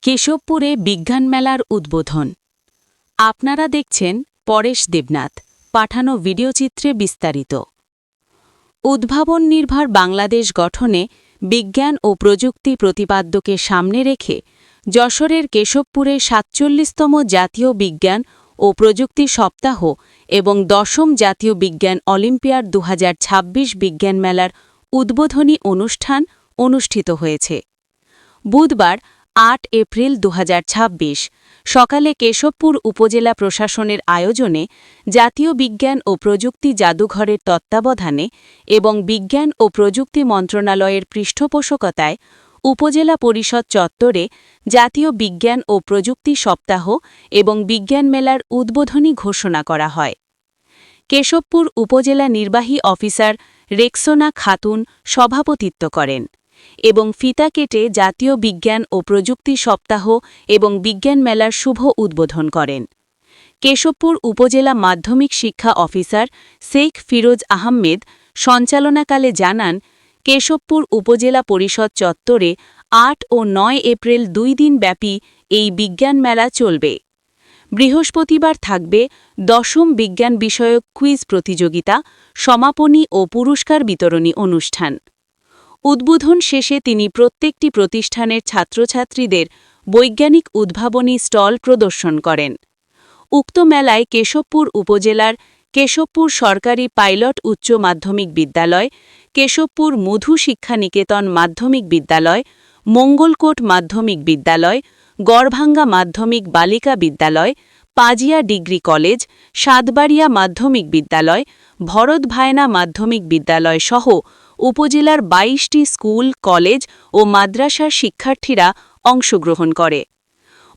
কেশবপুরে বিজ্ঞান মেলার উদ্বোধন। আপনারা দেখছেন পরেশ দেবনাথ পাঠানো ভিডিওচিত্রে বিস্তারিত। উদ্ভাবন নির্ভর বাংলাদেশ গঠনে বিজ্ঞান ও প্রযুক্তি প্রতিপাদ্যকে সামনে রেখে যশোরের কেশবপুরে ৪৭তম জাতীয় বিজ্ঞান ও প্রযুক্তি সপ্তাহ এবং ১০ম জাতীয় বিজ্ঞান অলিম্পিয়াড ২০২৬ বিজ্ঞান মেলার উদ্বোধনী অনুষ্ঠান অনুষ্ঠিত হয়েছে। বুধবার ৮ এপ্রিল ২০২৬ সকালে কেশবপুর উপজেলা প্রশাসনের আয়োজনে জাতীয় বিজ্ঞান ও প্রযুক্তি জাদুঘরের তত্ত্বাবধানে এবং বিজ্ঞান ও প্রযুক্তি মন্ত্রণালয়ের পৃষ্ঠপোষকতায় উপজেলা পরিষদ চত্বরে জাতীয় বিজ্ঞান ও প্রযুক্তি সপ্তাহ এবং বিজ্ঞান মেলার উদ্বোধনী ঘোষণা করা হয়। কেশবপুর উপজেলা নির্বাহী অফিসার রেক্সোনা খাতুন সভাপতিত্ব করেন এবং ফিতা কেটে জাতীয় বিজ্ঞান ও প্রযুক্তি সপ্তাহ এবং বিজ্ঞান মেলার শুভ উদ্বোধন করেন। কেশবপুর উপজেলা মাধ্যমিক শিক্ষা অফিসার শেখ ফিরোজ আহমেদ সঞ্চালনাকালে জানান, কেশবপুর উপজেলা পরিষদ চত্বরে ৮ ও ৯ এপ্রিল ২ দিন ব্যাপী এই বিজ্ঞান মেলা চলবে। বৃহস্পতিবার থাকবে ১০ম বিজ্ঞান বিষয়ক কুইজ প্রতিযোগিতা, সমাপনী ও পুরস্কার বিতরণী অনুষ্ঠান। উদ্বোধন শেষে তিনি প্রত্যেকটি প্রতিষ্ঠানের ছাত্রছাত্রীদের বৈজ্ঞানিক উদ্ভাবনী স্টল প্রদর্শন করেন। উক্ত মেলায় কেশবপুর উপজেলার কেশবপুর সরকারি পাইলট উচ্চ মাধ্যমিক বিদ্যালয়, কেশবপুর মধু শিক্ষা নিকেতন মাধ্যমিক বিদ্যালয়, মঙ্গলকোট মাধ্যমিক বিদ্যালয়, গড়ভাঙ্গা মাধ্যমিক বালিকা বিদ্যালয়, পাজিয়া ডিগ্রি কলেজ, সাতবাড়িয়া মাধ্যমিক বিদ্যালয়, ভরত ভায়না মাধ্যমিক বিদ্যালয় সহ উপজেলার ২২টি স্কুল, কলেজ ও মাদ্রাসার শিক্ষার্থীরা অংশগ্রহণ করে।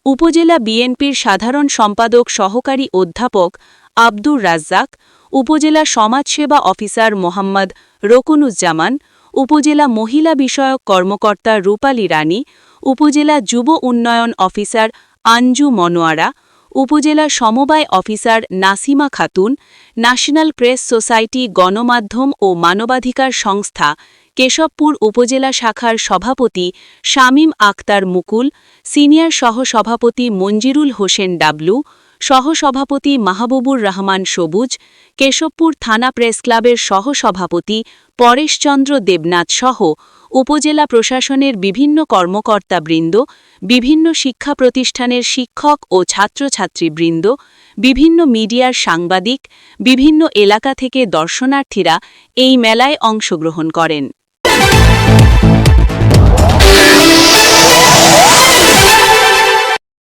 উপজেলা বিএনপির সাধারণ সম্পাদক সহকারী অধ্যাপক আব্দুর রাজ্জাক, উপজেলা সমাজসেবা অফিসার মোহাম্মদ রকুনুজ্জামান, উপজেলা মহিলা বিষয়ক কর্মকর্তা রূপালী রানী, উপজেলা যুব উন্নয়ন অফিসার আঞ্জু মনোয়ারা, উপজেলা সমবায় officer Nasima Khatun, national press society গণমাধ্যম ও মানবাধিকার সংস্থা কেশবপুর উপজেলা শাখার সভাপতি শামীম আক্তার মুকুল, সিনিয়র সহসভাপতি মঞ্জিরুল হোসেন ডাবলু, সহসভাপতি মাহবুবুর রহমান সবুজ, কেশবপুর থানা প্রেস ক্লাবের সহসভাপতি পরেশচন্দ্র দেবনাথ সহ উপজেলা প্রশাসনের বিভিন্ন কর্মকর্তাবৃন্দ, বিভিন্ন শিক্ষা প্রতিষ্ঠানের শিক্ষক ও ছাত্রছাত্রীবৃন্দ, বিভিন্ন মিডিয়ার সাংবাদিক, বিভিন্ন এলাকা থেকে দর্শনার্থীরা এই মেলায় অংশগ্রহণ করেন।